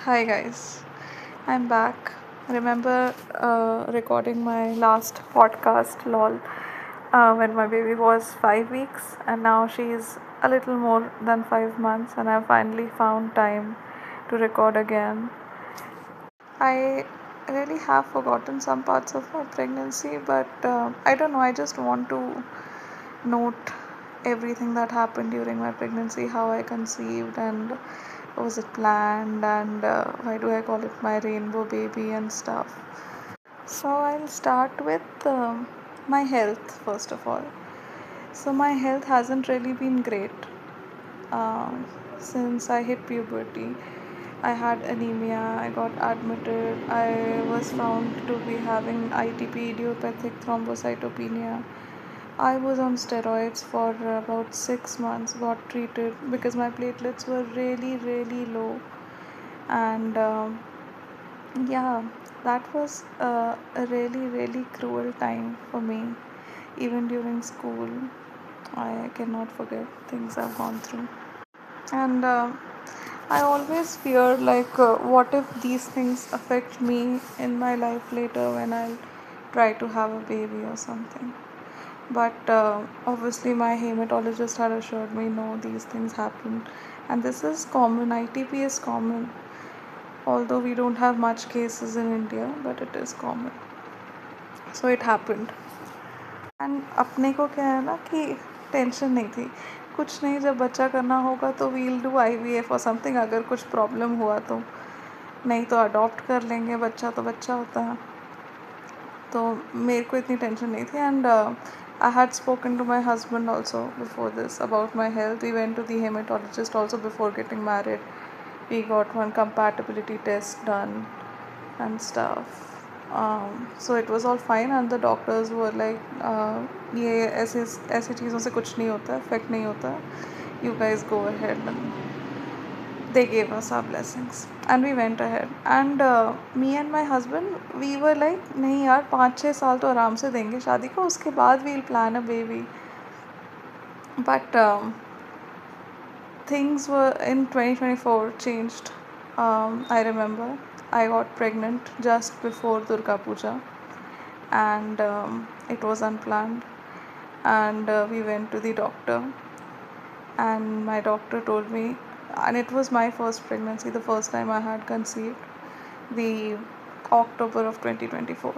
Hi guys, I'm back. Remember recording my last podcast, lol, when my baby was 5 weeks, and now she's a little more than 5 months, and I finally found time to record again. I really have forgotten some parts of my pregnancy, but I don't know, I just want to note everything that happened during my pregnancy, how I conceived, and was it planned, and why do I call it my rainbow baby and stuff. So I'll start with my health first of all. So my health hasn't really been great uh, since I hit puberty. I had anemia, I got admitted, I was found to be having ITP, idiopathic thrombocytopenia. I was on steroids for about 6 months, got treated because my platelets were really, really low. And yeah, that was a really, really cruel time for me. Even during school, I cannot forget things I've gone through. And I always fear, like, what if these things affect me in my life later when I'll try to have a baby or something. But obviously, my hematologist had assured me no, these things happen. And this is common, ITP is common. Although we don't have much cases in India, but it is common. So it happened. And अपने को क्या है ना कि tension नहीं थी, कुछ नहीं, जब बच्चा करना होगा तो वील डू IVF और समथिंग, अगर कुछ प्रॉब्लम हुआ तो, नहीं तो अडॉप्ट कर लेंगे, बच्चा तो बच्चा होता है. तो मेरे को इतनी टेंशन नहीं थी. And I had spoken to my husband also before this about my health. We went to the hematologist also before getting married. We got one compatibility test done and stuff. So it was all fine and the doctors were like, ये ऐसे चीज़ों से कुछ नहीं होता, effect नहीं होता, you guys go ahead. And they gave us our blessings and we went ahead. And me and my husband, we were like, नहीं यार, 5-6 साल तो आराम से देंगे शादी को, उसके बाद we'll plan a baby. But things were in 2024 changed. I remember I got pregnant just before Durga Puja, and it was unplanned. And we went to the doctor, and my doctor told me, and it was my first pregnancy, the first time I had conceived, the October of 2024.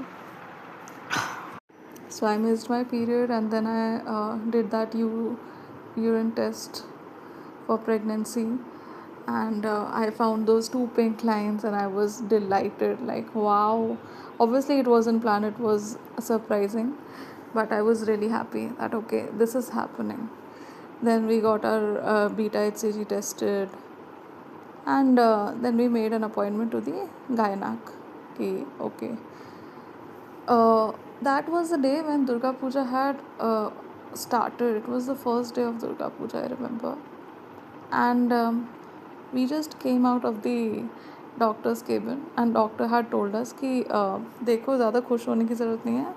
So I missed my period, and then I did that urine test for pregnancy, and I found those two pink lines, and I was delighted, like, wow. Obviously it wasn't planned, it was surprising, but I was really happy that okay, this is happening. Then we got our beta HCG tested, and then we made an appointment to the gynac. Okay, that was the day when Durga Puja had started. It was the first day of Durga Puja, I remember. And we just came out of the doctors cabin and doctor had told us कि देखो, ज़्यादा खुश होने की ज़रूरत नहीं है.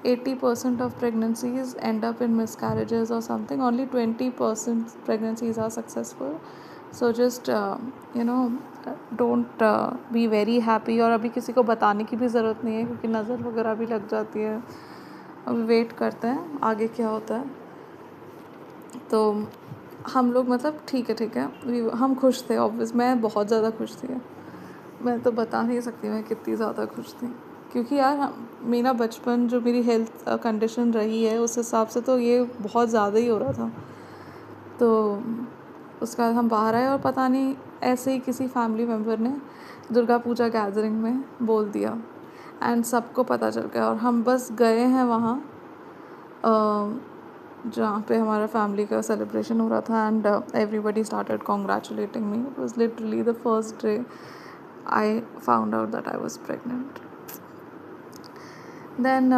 80% of pregnancies end up in miscarriages or something, only 20% pregnancies are successful. So just don't be very happy. और अभी किसी को बताने की भी ज़रूरत नहीं है क्योंकि नज़र वगैरह भी लग जाती है. अभी वेट करते हैं आगे क्या होता है. तो हम लोग मतलब ठीक है, हम खुश थे. ऑब्वियस मैं बहुत ज़्यादा खुश थी. मैं तो बता नहीं सकती मैं कितनी ज़्यादा खुश थी, क्योंकि यार मेरा बचपन, जो मेरी हेल्थ कंडीशन रही है उस हिसाब से तो ये बहुत ज़्यादा ही हो रहा था. तो उसके बाद हम बाहर आए और पता नहीं ऐसे ही किसी फैमिली मेम्बर ने दुर्गा पूजा गैदरिंग में बोल दिया एंड सबको पता चल गया. और हम बस गए हैं वहाँ जहाँ पे हमारा फैमिली का सेलिब्रेशन हो रहा था. And everybody started congratulating me. It was literally the first day I found out that I was pregnant. Then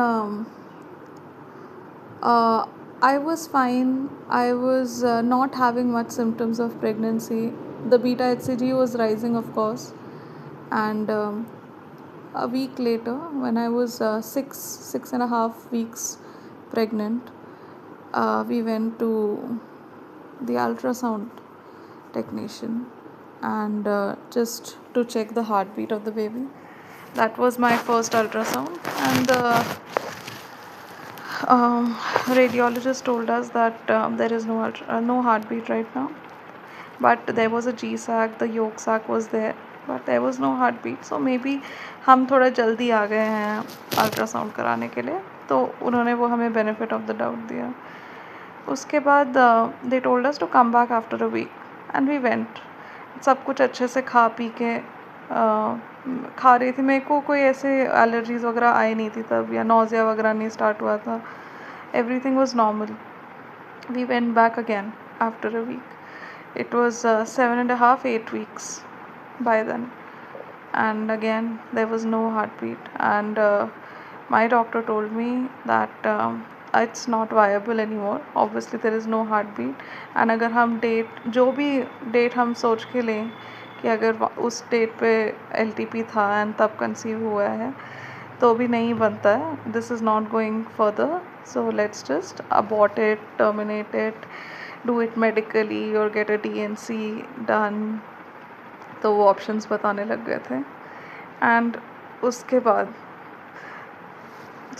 I was fine. I was not having much symptoms of pregnancy. The beta HCG was rising, of course. And a week later, when I was 6.5 weeks pregnant, we went to the ultrasound technician and just to check the heartbeat of the baby. That was my first ultrasound, and the radiologist told us that there is no heartbeat right now, but there was a G sac, the yolk sac was there, but there was no heartbeat. So maybe हम थोड़ा जल्दी आ गए हैं ultrasound कराने के लिए, तो उन्होंने वो हमें बेनिफिट ऑफ द डाउट दिया. उसके बाद they told us to come back after a week, and we went. सब कुछ अच्छे से खा पी के खा रही थी. मेरे को कोई ऐसे एलर्जीज़ वगैरह आई नहीं थी तब, या नोज़िया वगैरह नहीं स्टार्ट हुआ था. Everything was normal. We went back again after a week. It was 7.5, 8 weeks by then, and again there was no heartbeat. And my doctor told me that it's not viable anymore. Obviously there is no heartbeat, and अगर हम date, जो भी date हम सोच के लें कि अगर उस डेट पे LTP था एंड तब कंसीव हुआ है, तो भी नहीं बनता है. This is not going further, so let's just abort it, terminate it, do it medically or get a DNC done. तो वो ऑप्शंस बताने लग गए थे. एंड उसके बाद,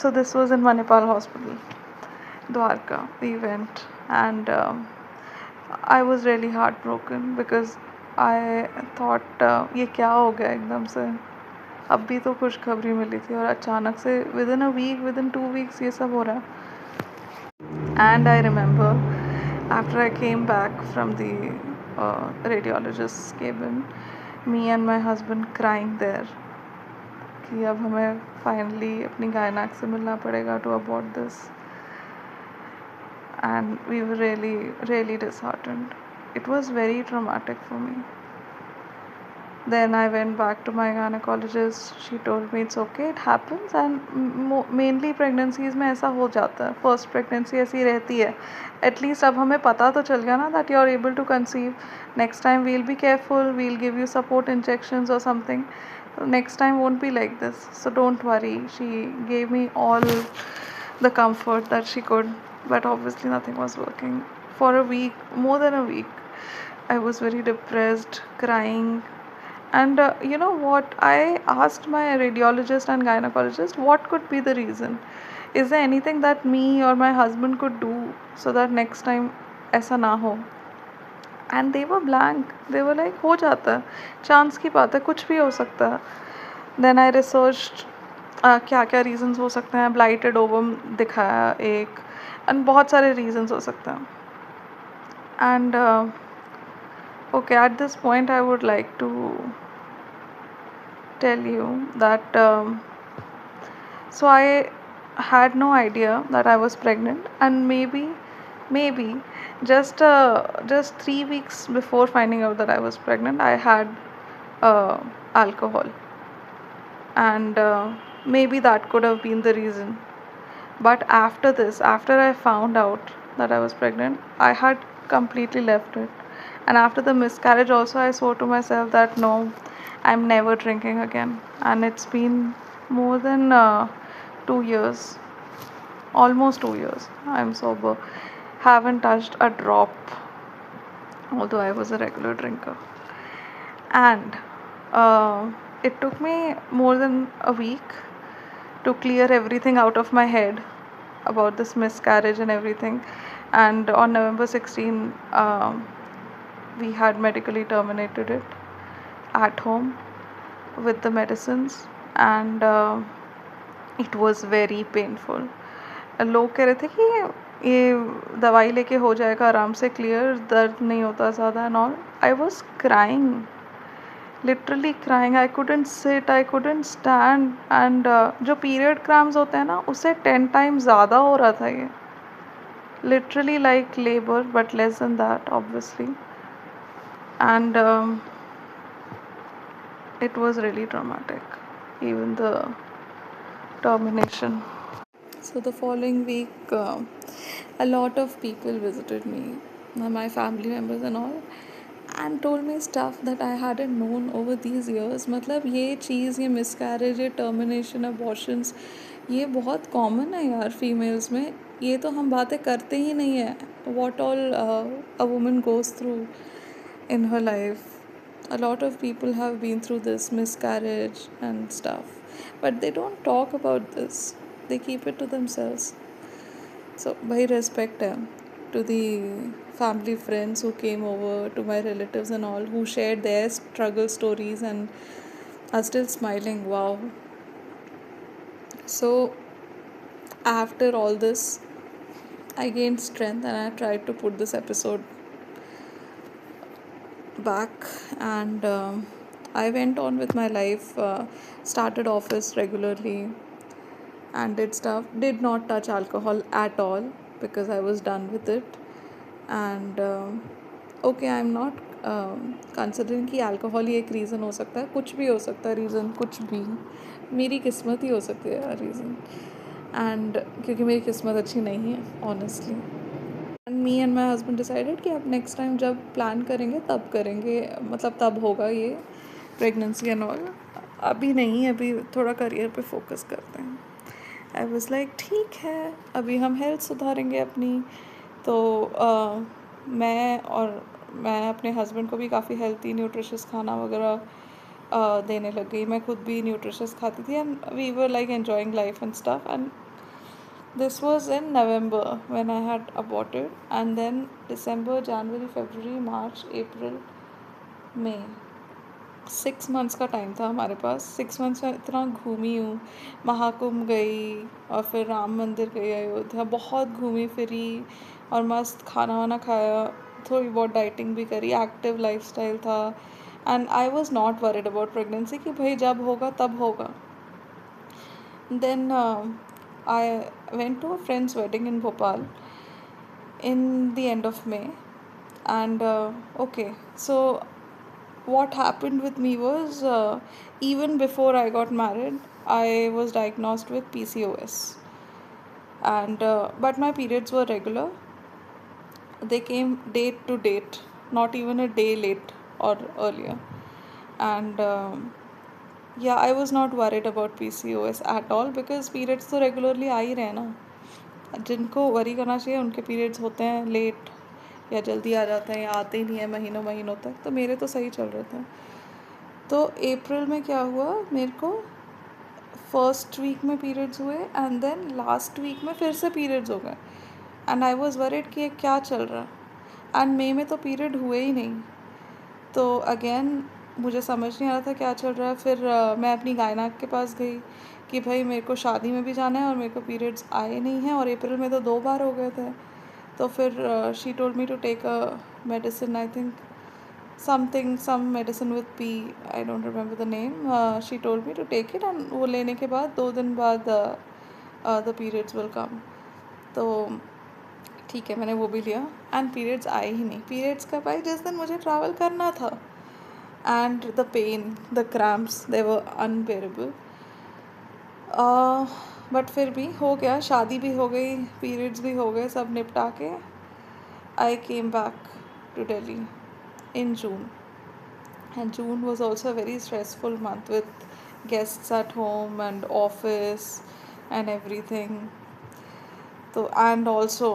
so this was in Manipal Hospital, Dwarka. We went, and I was really heartbroken because I thought ये क्या हो गया एकदम से. अब भी तो खुशखबरी मिली थी और अचानक से within a week, within 2 weeks ये सब हो रहा है. And I remember after I came back from the radiologist's cabin, me and my husband crying there कि अब हमें finally अपनी गायनाक से मिलना पड़ेगा to abort this. And we were really, really disheartened. It was very traumatic for me. Then I went back to my gynecologist. She told me it's okay, it happens, and mainly pregnancies में ऐसा हो जाता है. First pregnancy ऐसी रहती है. At least अब हमें पता तो चल गया ना that you are able to conceive. Next time we'll be careful. We'll give you support injections or something. Next time won't be like this. So don't worry. She gave me all the comfort that she could, but obviously nothing was working. For a week, more than a week, I was very depressed, crying. And you know what? I asked my radiologist and gynecologist what could be the reason. Is there anything that me or my husband could do so that next time ऐसा ना हो? And they were blank. They were like हो जाता है, chance की बात है, कुछ भी हो सकता है. Then I researched क्या क्या reasons हो सकते हैं. Blighted ovum दिखाया एक, and बहुत सारे reasons हो सकते हैं. And okay, at this point I would like to tell you that so I had no idea that I was pregnant, and maybe just 3 weeks before finding out that I was pregnant, I had alcohol, and maybe that could have been the reason. But after this, after I found out that I was pregnant, I had completely left it. And after the miscarriage also, I swore to myself that no, I'm never drinking again. And it's been more than 2 years, almost 2 years. I'm sober. Haven't touched a drop, although I was a regular drinker. And it took me more than a week to clear everything out of my head about this miscarriage and everything. And on November 16, we had medically terminated it at home with the medicines, and it was very painful. लोग कह रहे थे कि ये दवाई लेके हो जाएगा आराम से क्लियर, दर्द नहीं होता ज़्यादा and all. I was crying, literally crying. I couldn't sit, I couldn't stand, and जो पीरियड क्रैम्स होते हैं ना, उससे 10 times ज़्यादा हो रहा था ये. Literally like labor, but less than that, obviously. And it was really traumatic, even the termination. So the following week, a lot of people visited me, my family members and all, and told me stuff that I hadn't known over these years. मतलब ये चीज़, ये miscarriage, ये termination, abortions, ये बहुत common है यार females में. ये तो हम बातें करते ही नहीं है. What all a woman goes through in her life. A lot of people have been through this miscarriage and stuff, but they don't talk about this. They keep it to themselves. So, by respect to the family friends who came over, to my relatives and all who shared their struggle stories and are still smiling. Wow. So, after all this, I gained strength and I tried to put this episode back, and I went on with my life, started office regularly and did stuff, did not touch alcohol at all because I was done with it. And okay, I'm not considering कि alcohol ही एक reason हो सकता है, कुछ भी हो सकता है रीज़न, कुछ भी मेरी किस्मत ही हो सकती है रीज़न, एंड क्योंकि मेरी किस्मत अच्छी नहीं है honestly. And me and my husband decided कि अब नेक्स्ट टाइम जब प्लान करेंगे तब करेंगे, मतलब तब होगा ये प्रेगनेंसी एंड ऑल, अभी नहीं, अभी थोड़ा करियर पे फोकस करते हैं. आई वॉज लाइक ठीक है, अभी हम हेल्थ सुधारेंगे अपनी. तो मैं अपने हस्बैंड को भी काफ़ी हेल्थी न्यूट्रिशियस खाना वगैरह देने लग गई. मैं खुद भी न्यूट्रिशियस खाती थी and we were like enjoying life and stuff. And this was in November when I had aborted, and then December, January, February, March, April, May, 6 months का टाइम था हमारे पास. 6 months में इतना घूमी हूँ, महाकुंभ गई और फिर राम मंदिर गई, अयोध्या, बहुत घूमी फिरी और मस्त खाना वाना खाया, थोड़ी बहुत डाइटिंग भी करी, एक्टिव लाइफस्टाइल था. And I was not worried about pregnancy कि भाई जब होगा तब होगा. Then I went to a friend's wedding in Bhopal in the end of May. And okay, so what happened with me was, even before I got married, I was diagnosed with PCOS. And but my periods were regular. They came date to date, not even a day late or earlier. And yeah, I was not worried about PCOS at all because periods तो regularly आ ही रहे हैं ना. जिनको worry करना चाहिए उनके periods होते हैं लेट या जल्दी आ जाते हैं या आते ही नहीं है महीनों महीनों तक. तो मेरे तो सही चल रहे थे. तो अप्रैल में क्या हुआ, मेरे को फर्स्ट वीक में पीरियड्स हुए एंड देन लास्ट वीक में फिर से पीरियड्स हो गए. एंड आई वॉज वरिड कि ये क्या चल रहा है. एंड मई में तो पीरियड हुए ही नहीं. तो अगेन मुझे समझ नहीं आ रहा था क्या चल रहा है. फिर मैं अपनी गायनाक के पास गई कि भाई मेरे को शादी में भी जाना है और मेरे को पीरियड्स आए नहीं हैं और अप्रैल में तो 2 बार हो गए थे. तो फिर she told me to take a medicine, I think some medicine with P, I don't remember the name. She told me to take it and वो लेने के बाद 2 दिन बाद the periods will come. तो ठीक है, मैंने वो भी लिया एंड पीरियड्स आए ही नहीं. पीरियड्स कब आए, जिस दिन मुझे ट्रैवल करना था. And the pain, the cramps, they were unbearable. But फिर भी हो गया, शादी भी हो गई, पीरियड्स भी हो गए, सब निपटा के I came back to Delhi in June. And June was also a very stressful month with guests at home and office and everything. So, and also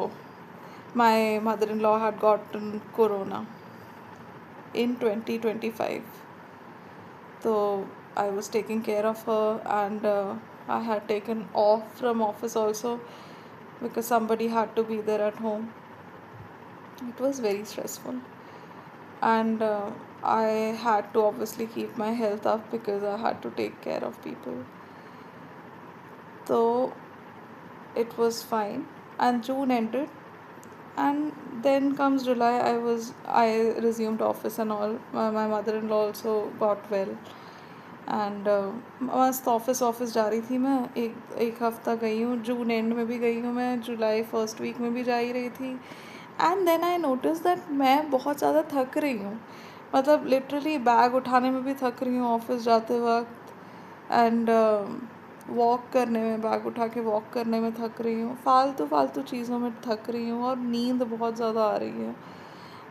my mother-in-law had gotten corona in 2025. So I was taking care of her and I had taken off from office also because somebody had to be there at home. It was very stressful. And I had to obviously keep my health up because I had to take care of people. So it was fine, and June ended, and then comes July. I resumed office and all. My mother-in-law also got well, and मस्त office जा रही थी मैं. एक हफ्ता गई हूँ, जून and में भी गई हूँ मैं, जुलाई फर्स्ट वीक में भी जा ही रही थी. And then I notice that मैं बहुत ज़्यादा थक रही हूँ. मतलब लिटरली बैग उठाने में भी थक रही हूँ ऑफिस जाते वक्त, एंड वॉक करने में, बैग उठा के वॉक करने में थक रही हूँ, फालतू चीज़ों में थक रही हूँ और नींद बहुत ज़्यादा आ रही है.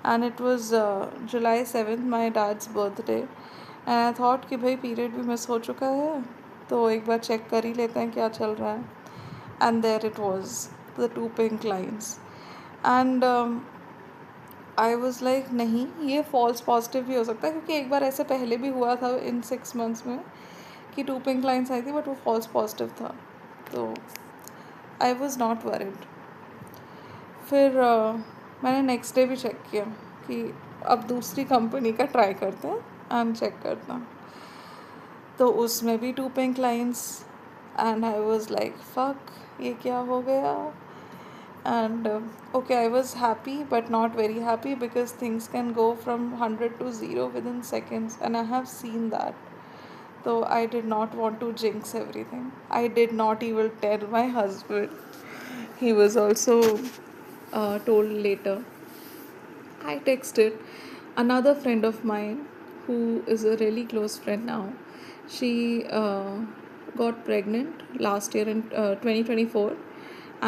And it was July 7th, my dad's birthday. And I thought कि भाई पीरियड भी मिस हो चुका है तो एक बार चेक कर ही लेते हैं क्या चल रहा है. And there it was, the 2 pink lines. And I was like नहीं, ये फॉल्स पॉजिटिव भी हो सकता है, क्योंकि एक बार ऐसे पहले भी हुआ था इन 6 मंथ्स में कि 2 पिंक लाइन्स आई थी, बट वो फॉल्स पॉजिटिव था। तो आई वॉज़ नॉट वरिड। फिर मैंने नेक्स्ट डे भी चेक किया कि अब दूसरी कंपनी का ट्राई करते हैं एंड चेक करते हैं। तो उसमें भी 2 pink lines and I was like fuck, ये क्या हो गया। And okay, I was happy but not very happy, because things can go from 100 to 0 within seconds, and I have seen that. So I did not want to jinx everything. I did not even tell my husband. He was also told later. I texted another friend of mine who is a really close friend now. She got pregnant last year in 2024,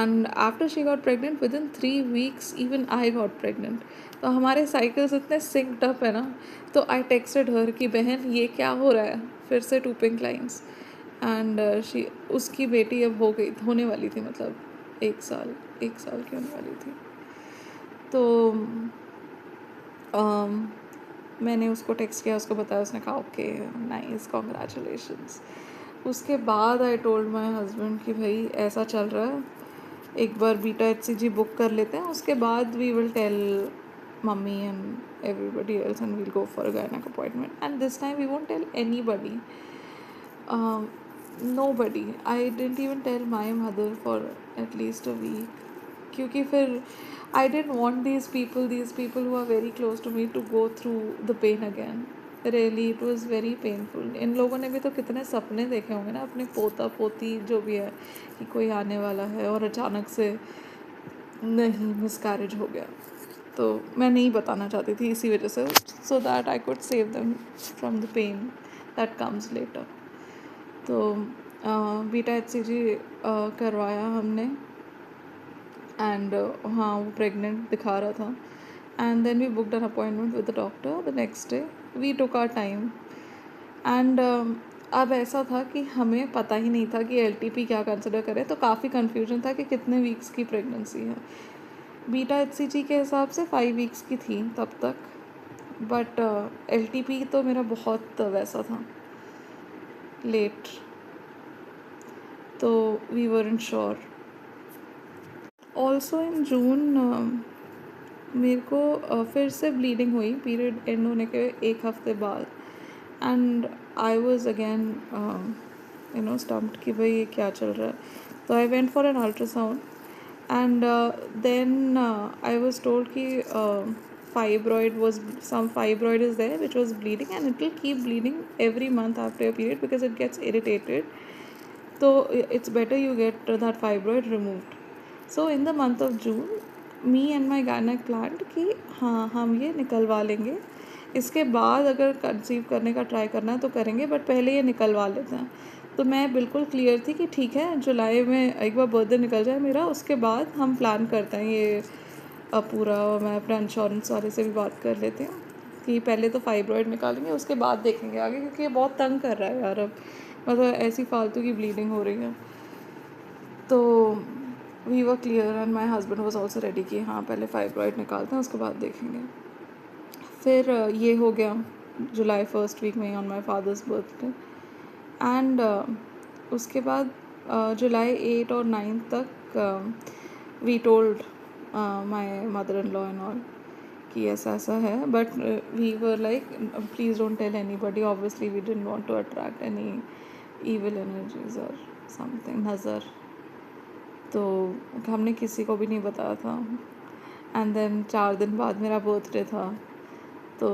and after she got pregnant, within 3 weeks even I got pregnant. तो हमारे cycles इतने synced up है ना, तो I texted her कि बहन ये क्या हो रहा है, फिर से 2 पिंक लाइन्स। एंड शी उसकी बेटी अब हो गई, होने वाली थी, मतलब 1 साल की होने वाली थी। तो मैंने उसको टेक्स्ट किया, उसको बताया, उसने कहा ओके नाइस कॉन्ग्रेचुलेशंस। उसके बाद आई टोल्ड माय हस्बैंड कि भाई ऐसा चल रहा है, एक बार बीटा HCG बुक कर लेते हैं, उसके बाद we will tell mummy and everybody else and we'll go for a gynaec appointment, and this time we won't tell anybody, nobody. I didn't even tell my mother for at least a week, क्योंकि फिर I didn't want these people who are very close to me to go through the pain again. Really, it was very painful. इन लोगों ने भी तो कितने सपने देखे होंगे ना, अपने पोता पोती जो भी है, कि कोई आने वाला है, और अचानक से नहीं, मिसकैरेज हो गया। तो मैं नहीं बताना चाहती थी इसी वजह से, so that I could save them from the pain that comes later. तो बीटा HCG करवाया हमने, एंड हाँ वो प्रेग्नेंट दिखा रहा था, and then we booked an appointment with the doctor the next day. We took our time, and अब ऐसा था कि हमें पता ही नहीं था कि LTP क्या कंसिडर करें, तो काफ़ी कन्फ्यूजन था कि कितने वीक्स की प्रेगनेंसी है। बीटा HCG के हिसाब से 5 वीक्स की थी तब तक, बट LTP तो मेरा बहुत वैसा था, लेट, तो we weren't sure. Also in June मेरे को फिर से ब्लीडिंग हुई पीरियड एंड होने के 1 हफ्ते बाद, and I was again stumped कि भाई ये क्या चल रहा है। तो I went for an ultrasound, and then I was told कि some fibroid is there which was bleeding, and it will keep bleeding every month after your period because it gets irritated. So it's better you get that fibroid removed. So in the month of June, me and my gynaec planned कि हाँ हम ये निकलवा लेंगे, इसके बाद अगर conceive करने का ट्राई करना है तो करेंगे, बट पहले ये निकलवा लेते हैं। तो मैं बिल्कुल क्लियर थी कि ठीक है, जुलाई में एक बार बर्थडे निकल जाए मेरा, उसके बाद हम प्लान करते हैं ये पूरा। मैं अपने इंश्योरेंस वाले से भी बात कर लेती हूँ कि पहले तो फाइब्रॉइड निकालेंगे, उसके बाद देखेंगे आगे, क्योंकि ये बहुत तंग कर रहा है यार अब, मतलब ऐसी फालतू की ब्लीडिंग हो रही है। तो we were clear, and my husband was also ready कि हाँ पहले फाइब्रॉइड निकालते हैं, उसके बाद देखेंगे। फिर ये हो गया जुलाई फर्स्ट वीक में on my father's birthday, and उसके बाद जुलाई 8 और 9 तक we told my mother in law and all कि ऐसा ऐसा है, but we were like please don't tell anybody, obviously we didn't want to attract any evil energies और समथिंग, नज़र। तो हमने किसी को भी नहीं बताया था। एंड देन 4 दिन बाद मेरा बर्थडे था, तो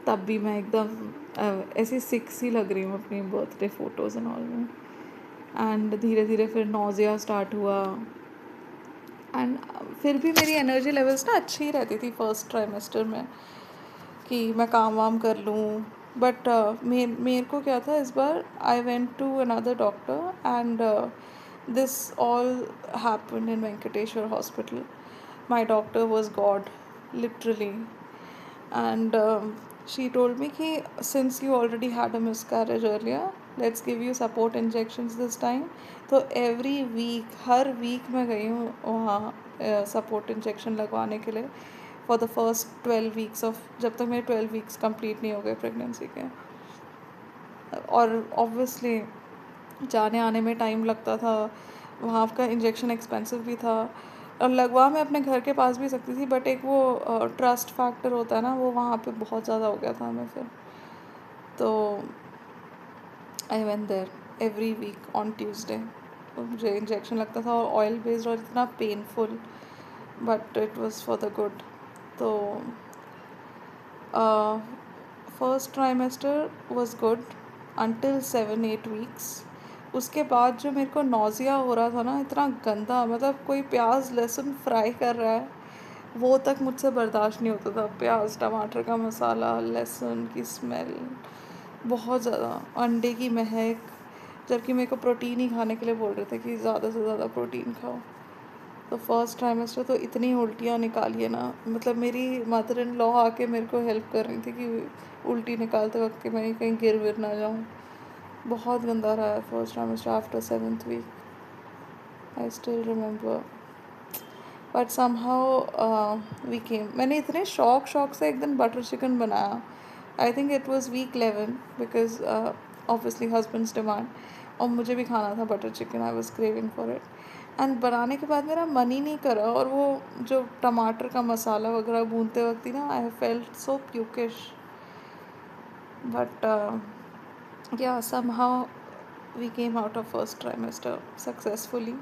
तब भी मैं एकदम ऐसी सिक सी लग रही हूँ अपनी बर्थडे फ़ोटोज़ एंड ऑल में। एंड धीरे धीरे फिर नोज़िया स्टार्ट हुआ, एंड फिर भी मेरी एनर्जी लेवल्स ना अच्छी ही रहती थी फर्स्ट ट्राइमेस्टर में, कि मैं काम वाम कर लूँ। बट मेरे को क्या था इस बार, I went to another doctor, and this all happened in Venkateshwar Hospital. My doctor was God, literally. And she told me कि since you already had a miscarriage earlier, let's give you support injections this time. तो every week, हर week मैं गई हूँ वहाँ support injection लगवाने के लिए, for the first 12 weeks of, जब तक मेरे 12 वीक्स कंप्लीट नहीं हो गए प्रेगनेंसी के। और ऑब्वियसली जाने आने में टाइम लगता था, वहाँ का इंजेक्शन एक्सपेंसिव भी था, और लगवा मैं अपने घर के पास भी सकती थी, बट एक वो ट्रस्ट फैक्टर होता है ना, वो वहाँ पे बहुत ज़्यादा हो गया था हमें फिर। तो I went there every week on Tuesday. मुझे इंजेक्शन लगता था और ऑयल बेस्ड और इतना painful, but it was for the good. तो first trimester was good until 7-8 weeks. उसके बाद जो मेरे को नौजिया हो रहा था ना, इतना गंदा, मतलब कोई प्याज लहसुन फ्राई कर रहा है वो तक मुझसे बर्दाश्त नहीं होता था। प्याज टमाटर का मसाला, लहसुन की स्मेल, बहुत ज़्यादा अंडे की महक, जबकि मेरे को प्रोटीन ही खाने के लिए बोल रहे थे कि ज़्यादा से ज़्यादा प्रोटीन खाओ। तो फर्स्ट ट्राइमेस्टर तो इतनी उल्टियाँ निकाली है ना, मतलब मेरी मदर इन लॉ आके मेरे को हेल्प कर रही थी कि उल्टी निकालते वक्त कि मैं कहीं गिर विर ना जाऊँ। बहुत गंदा रहा है first trimester after 7th week. I still remember, but somehow we came. मैंने इतने शौक से एक दिन बटर चिकन बनाया। I think it was week 11, because obviously husband's demand, और मुझे भी खाना था butter chicken. I was craving for it, and बनाने के बाद मेरा मन ही नहीं करा, और वो जो टमाटर का मसाला वगैरह भूनते वक्त ही ना, I felt so pukish. But yeah, somehow we came out of first trimester successfully,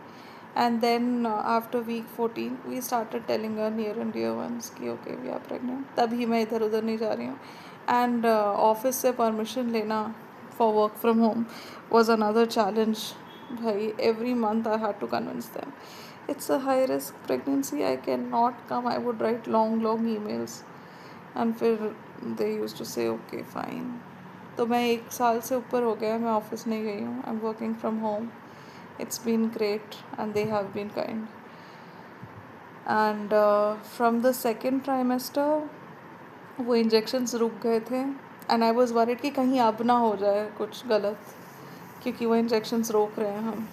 and then after week 14 we started telling our near and dear ones कि okay we are pregnant। तभी मैं इधर उधर नहीं जा रही हूँ, and ऑफिस से परमिशन लेना for work from home was another challenge। भाई every month I had to convince them it's a high risk pregnancy, I cannot come। I would write long emails, and फिर they used to say okay fine। तो मैं 1 साल से ऊपर हो गया मैं ऑफिस नहीं गई हूँ। I am working from home. It's been great and they have been kind. And from the second trimester वो इंजेक्शन्स रुक गए थे, एंड आई वॉज वरिड कि कहीं अब ना हो जाए कुछ गलत, क्योंकि वो इंजेक्शन्स रोक रहे हैं हम।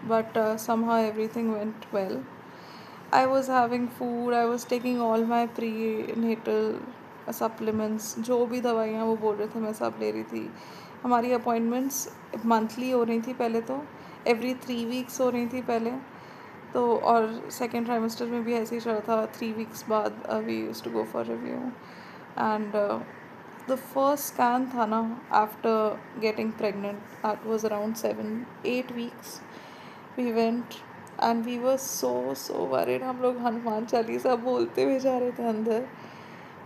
But somehow everything went well। I was having food, I was taking all my prenatal supplements, जो भी दवाइयाँ वो बोल रहे थे मैं सब ले रही थी। हमारी अपॉइंटमेंट्स मंथली हो रही थी पहले, तो एवरी 3 वीक्स हो रही थी पहले तो, और सेकेंड ट्राइमेस्टर में भी ऐसे ही चल रहा था। 3 वीक्स बाद we used to go for review, and the first scan था ना after getting pregnant, that was around 7-8 weeks. We went and we were so worried. हम लोग हनुमान चालीसा बोलते हुए जा रहे थे अंदर,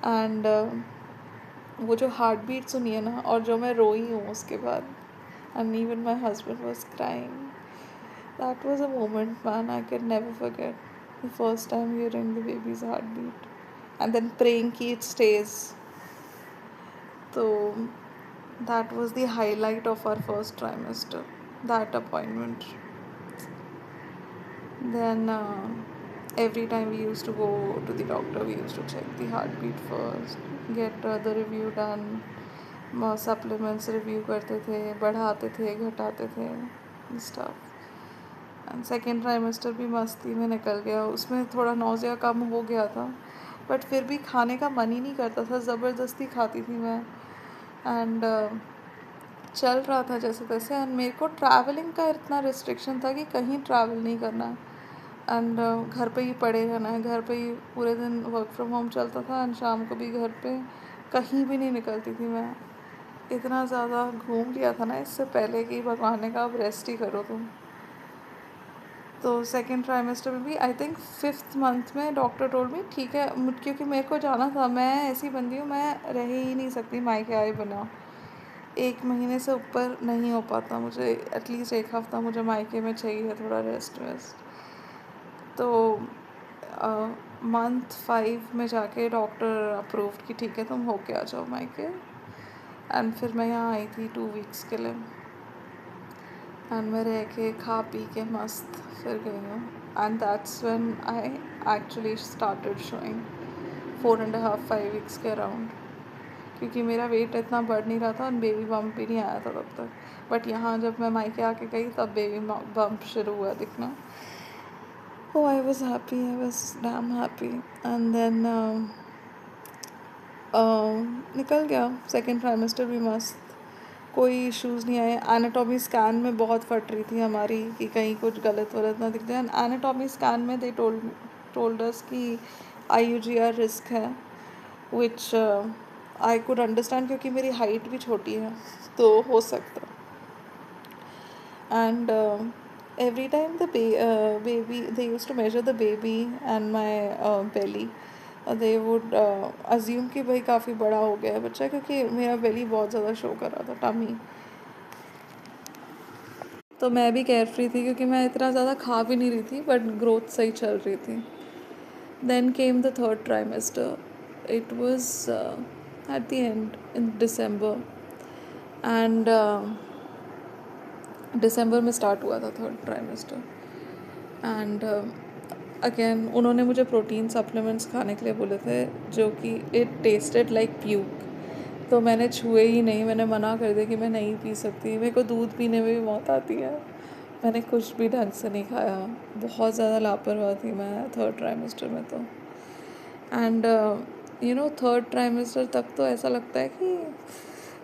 एंड वो जो हार्ट बीट सुनी है ना, और जो मैं रोई हूँ उसके बाद, and even my husband was crying. That was a moment man I can never forget, the first time hearing the baby's heart beat, and then praying कि इट स्टेज। तो that was the highlight of our first trimester, that appointment. Then every time we used to go to the doctor, we used to check the heartbeat first, get the review done, supplements review करते थे, बढ़ाते थे घटाते थे stuff. And second trimester भी मस्ती में निकल गया। उसमें थोड़ा नौजिया कम हो गया था, बट फिर भी खाने का मन ही नहीं करता था, ज़बरदस्ती खाती थी मैं। एंड चल रहा था जैसे तैसे, एंड मेरे को ट्रैवलिंग का इतना रिस्ट्रिक्शन था कि कहीं ट्रैवल नहीं करना है, एंड घर पे ही पड़े रहना है। घर पे ही पूरे दिन वर्क फ्रॉम होम चलता था, एंड शाम को भी घर पे, कहीं भी नहीं निकलती थी मैं। इतना ज़्यादा घूम लिया था ना इससे पहले कि भगवान ने कहा अब रेस्ट ही करो तुम। तो सेकेंड ट्राइमेस्टर में भी आई थिंक 5th मंथ में डॉक्टर टोल्ड मी ठीक है, क्योंकि मेरे को जाना था। मैं ऐसी बंदी हूँ, मैं रह ही नहीं सकती मायके आए बिना। 1 महीने से ऊपर नहीं हो पाता मुझे, एटलीस्ट 1 हफ्ता मुझे मायके में चाहिए थोड़ा रेस्ट वेस्ट। तो मंथ 5 में जाके डॉक्टर अप्रूव्ड कि ठीक है तुम होके आ जाओ मायके, एंड फिर मैं यहाँ आई थी 2 वीक्स के लिए, एंड मैं रह के खा पी के मस्त फिर गई हूँ। And that's when I actually started showing 4.5-5 weeks के अराउंड, क्योंकि मेरा वेट इतना बढ़ नहीं रहा था और बेबी बम्प भी नहीं आया था तब तक। बट यहाँ जब मैं मायके आके गई तब बेबी बम्प शुरू हुआ दिखना। Oh, I was happy. I was damn happy. And then निकल गया, सेकेंड ट्राइमेस्टर भी मस्त, कोई इश्यूज़ नहीं आए। एनाटॉमी स्कैन में बहुत फट रही थी हमारी कि कहीं कुछ गलत वलत ना दिख जाए। एनाटॉमी स्कैन में दे टोल्ड अस कि IUGR रिस्क है, विच आई कुड अंडरस्टैंड क्योंकि मेरी हाइट भी छोटी है तो हो सकता। And every time the baby, they used to measure the baby and my belly, they would assume कि भाई काफ़ी बड़ा हो गया है बच्चा, क्योंकि मेरा बेली बहुत ज़्यादा शो कर रहा था, टमी। तो मैं भी केयर फ्री थी क्योंकि मैं इतना ज़्यादा खा भी नहीं रही थी, बट ग्रोथ सही चल रही थी। Then came the third trimester, it was at the end in December, and दिसंबर में स्टार्ट हुआ था थर्ड ट्राइमेस्टर। एंड अगेन उन्होंने मुझे प्रोटीन सप्लीमेंट्स खाने के लिए बोले थे, जो कि इट टेस्टेड लाइक प्यूक, तो मैंने छुए ही नहीं, मैंने मना कर दिया कि मैं नहीं पी सकती, मेरे को दूध पीने में भी मौत आती है। मैंने कुछ भी ढंग से नहीं खाया, बहुत ज़्यादा लापरवाह थी मैं थर्ड ट्राइमेस्टर में तो। एंड थर्ड ट्राइमेस्टर तक तो ऐसा लगता है कि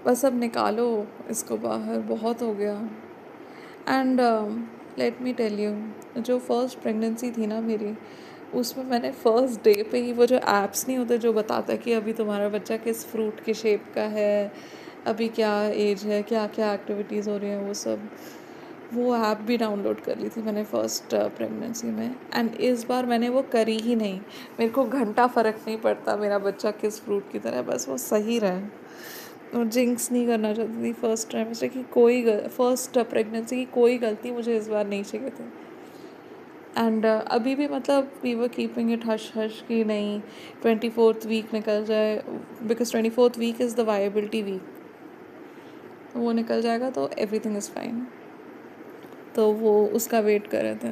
बस अब निकालो इसको बाहर, बहुत हो गया। And let me tell you, जो फर्स्ट प्रेगनेंसी थी ना मेरी, उसमें मैंने फर्स्ट डे पे ही वो जो ऐप्स नहीं होते जो बताता है कि अभी तुम्हारा बच्चा किस फ्रूट के शेप का है, अभी क्या एज है, क्या क्या एक्टिविटीज़ हो रही हैं, वो ऐप भी डाउनलोड कर ली थी मैंने फ़र्स्ट प्रेगनेंसी में। एंड इस बार मैंने वो करी ही नहीं। मेरे को घंटा फ़र्क नहीं पड़ता मेरा बच्चा किस फ्रूट की तरह, बस वो सही रहे। और जिंक्स नहीं करना चाहती थी फर्स्ट ट्राइमेस्टर की, फर्स्ट प्रेगनेंसी की कोई गलती मुझे इस बार नहीं चाहिए थी। एंड अभी भी मतलब we were keeping it hush hush कि नहीं 24th वीक निकल जाए, because 24th week is the viability week, तो वो निकल जाएगा तो एवरीथिंग इज़ फाइन। तो वो उसका वेट कर रहे थे,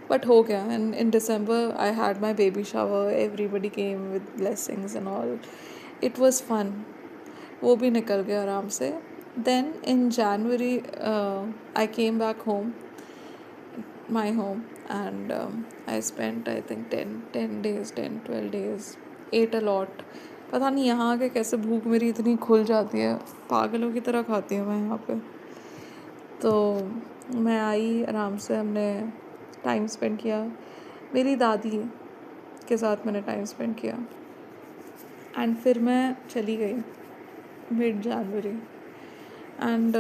बट हो गया। And in December I had my baby shower, everybody came with blessings and all, it was fun, वो भी निकल गया आराम से। Then in January I came back home, my home, and I spent I think 10 days, 10-12 days, ate a lot। पता नहीं यहाँ आके कैसे भूख मेरी इतनी खुल जाती है, पागलों की तरह खाती हूँ मैं यहाँ पे। तो मैं आई आराम से, हमने टाइम स्पेंड किया, मेरी दादी के साथ मैंने टाइम स्पेंड किया। एंड फिर मैं चली गई mid-January, and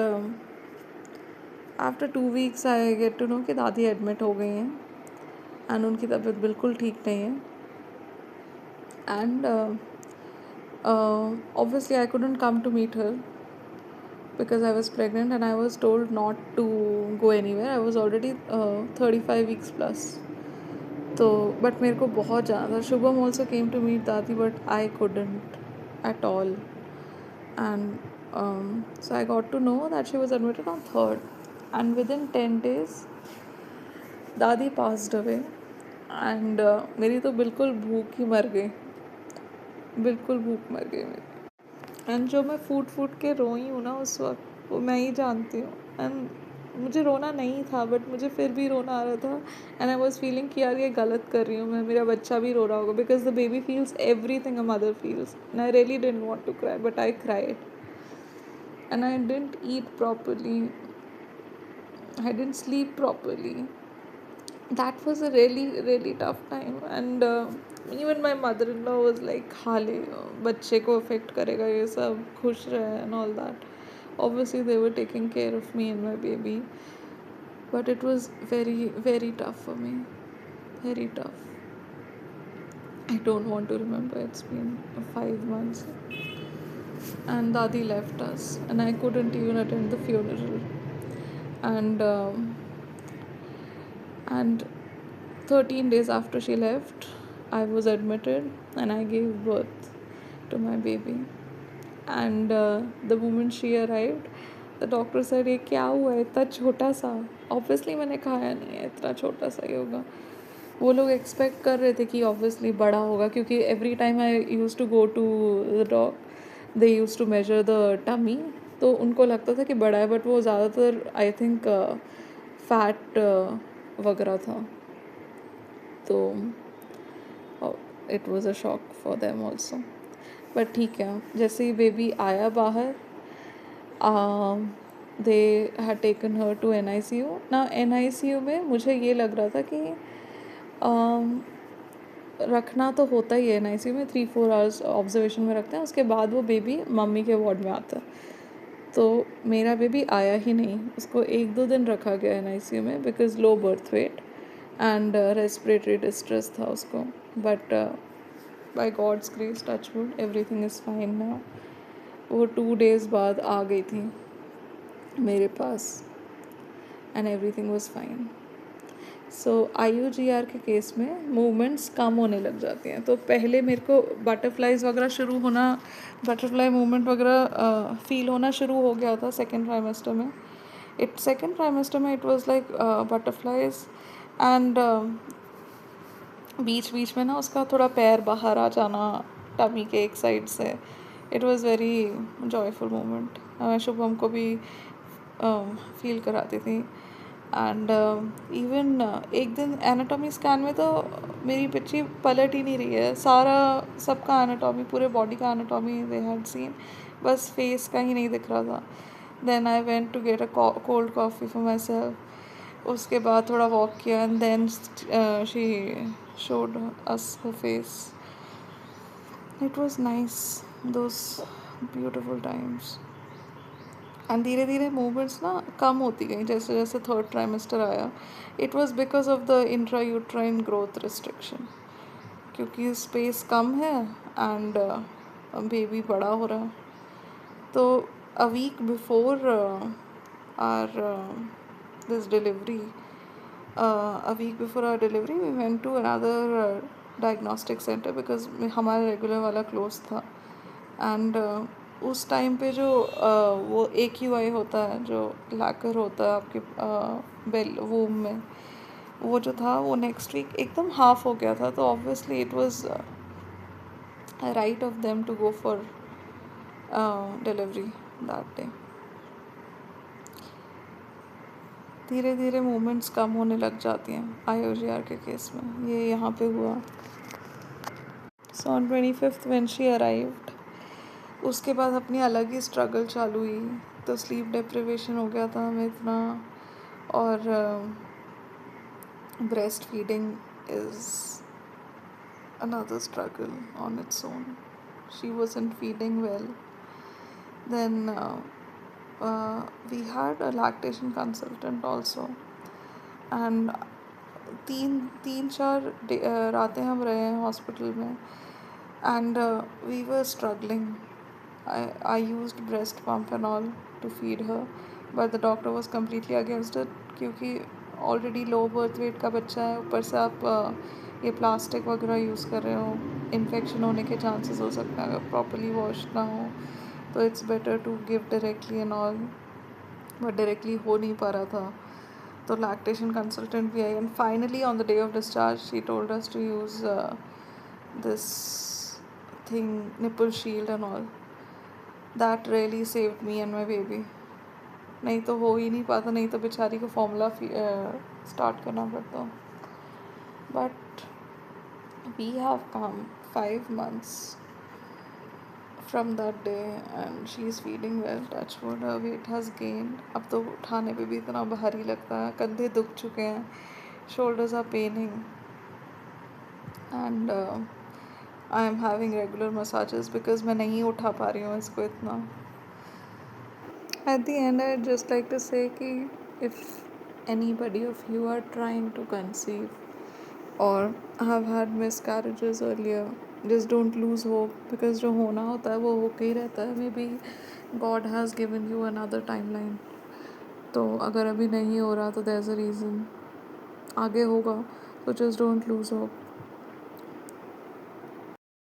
after 2 weeks I get to know कि दादी एडमिट हो गई हैं एंड उनकी तबीयत बिल्कुल ठीक नहीं है। And obviously I couldn't come to meet her because I was pregnant and I was told not to go anywhere. I was already 35 weeks plus. तो बट मेरे को बहुत जाना था। Shubham also came to meet dadi but I couldn't at all. And so I got to know that she was admitted on 3rd, and within 10 days दादी passed away. And मेरी तो बिल्कुल भूख ही मर गई, बिल्कुल भूख मर गई मेरी। एंड जो मैं फूट के रोई हूँ ना उस वक्त, वो मैं ही जानती हूँ। एंड मुझे रोना नहीं था बट मुझे फिर भी रोना आ रहा था। एंड आई वॉज फीलिंग कि यार ये गलत कर रही हूँ मैं, मेरा बच्चा भी रो रहा होगा, because the baby feels everything a mother feels. And I really didn't want to cry but I cried, and I didn't eat properly, I didn't sleep properly. That was a really tough time. And even my mother-in-law was like, हाँ ले बच्चे को affect करेगा ये सब, खुश रहे and all that. Obviously they were taking care of me and my baby, but it was very tough for me, very tough. I don't want to remember, it's been 5 months, and Dadi left us and I couldn't even attend the funeral. And 13 days after she left, I was admitted and I gave birth to my baby. And the moment she arrived, the doctor said, ये क्या हुआ है इतना छोटा सा? Obviously मैंने खाया नहीं है, इतना छोटा सा ही होगा। वो लोग एक्सपेक्ट कर रहे थे कि ऑब्वियसली बड़ा होगा, क्योंकि every time I use to go to the doc they use to measure the tummy, तो उनको लगता था कि बड़ा है, बट वो ज़्यादातर आई थिंक फैट वगैरह था। तो it was a shock for them also. But ठीक है, जैसे ही बेबी आया बाहर, they had taken her to NICU ना। NICU में मुझे ये लग रहा था कि रखना तो होता ही है NICU में, 3-4 आवर्स ऑब्जर्वेशन में रखते हैं, उसके बाद वो बेबी मम्मी के वार्ड में आता है। तो मेरा बेबी आया ही नहीं, उसको 1-2 दिन रखा गया NICU में because low birth weight and respiratory distress था उसको। But by God's grace, touch wood, everything is fine now. वो 2 डेज़ बाद आ गई थी मेरे पास and everything was fine. So IUGR के केस में मूवमेंट्स कम होने लग जाती हैं। तो पहले मेरे को बटरफ्लाइज वगैरह शुरू होना, बटरफ्लाई मूवमेंट वगैरह फील होना शुरू हो गया था सेकेंड ट्राइमेस्टर में। सेकेंड ट्राइमेस्टर में it was like butterflies and बीच बीच में ना उसका थोड़ा पैर बाहर आ जाना टमी के एक साइड से। It was very joyful moment. मैं शुभम को भी फील कराती थी। एंड इवन एक दिन एनाटॉमी स्कैन में तो मेरी बच्ची पलट ही नहीं रही है, सारा सबका एनाटॉमी, पूरे बॉडी का एनाटॉमी दे हैड सीन, बस फेस का ही नहीं दिख रहा था। Then I went to get a cold coffee for myself. उसके बाद थोड़ा वॉक किया and then she showed us her face. It was nice, those beautiful times. And धीरे धीरे मूवमेंट्स ना कम होती गई जैसे जैसे थर्ड ट्राइमेस्टर आया। It was because of the intrauterine growth restriction, क्योंकि स्पेस कम है एंड बेबी बड़ा हो रहा है। तो a week before our this delivery, a week before our delivery we went to another diagnostic center because हमारा रेगुलर वाला क्लोज था। एंड उस टाइम पे जो वो AQI होता है, जो लैकर होता है आपके बेल वूम में, वो जो था वो नेक्स्ट वीक एकदम हाफ हो गया था। तो obviously it was right of them to go for delivery that day. धीरे धीरे मूवमेंट्स कम होने लग जाती हैं IUGR के केस में, ये यहाँ पे हुआ। So on 25th when she arrived, उसके बाद अपनी अलग ही स्ट्रगल चालू हुई। तो स्लीप डिप्रिवेशन हो गया था हमें इतना, और breast feeding is another struggle on its own. She wasn't feeding well. Then we had a lactation consultant also. And तीन चार रातें हम रहे हैं हॉस्पिटल में and we were struggling. I used breast pump and all to feed her, but the doctor was completely against it, क्योंकि already low birth weight का बच्चा है, ऊपर से आप ये प्लास्टिक वगैरह यूज़ कर रहे हो, इन्फेक्शन होने के चांसेस हो सकते हैं अगर प्रॉपरली वॉश ना हो। तो it's better to give directly and all, but directly हो नहीं पा रहा था। तो लैक्टेशन कंसल्टेंट भी आई and finally on the day of discharge she told us to use this thing, nipple shield and all. That really saved me and my baby. नहीं तो हो ही नहीं पाता, नहीं तो बेचारी को फॉर्मूला स्टार्ट करना पड़ता। But we have come 5 months from that day and she is feeling well, touch wood, her weight has gained. अब तो उठाने पे भी इतना भारी लगता है, कंधे दुख चुके हैं, shoulders are paining and I am having regular massages because मैं नहीं उठा पा रही हूँ इसको इतना। At the end I'd just like to say कि if anybody of you are trying to conceive or have had miscarriages earlier, just don't lose hope, because जो होना होता है वो होके ही रहता है। May be God has given you another timeline. तो अगर अभी नहीं हो रहा तो देयर इज़ अ रीज़न, आगे होगा। तो जस्ट डोंट लूज होप।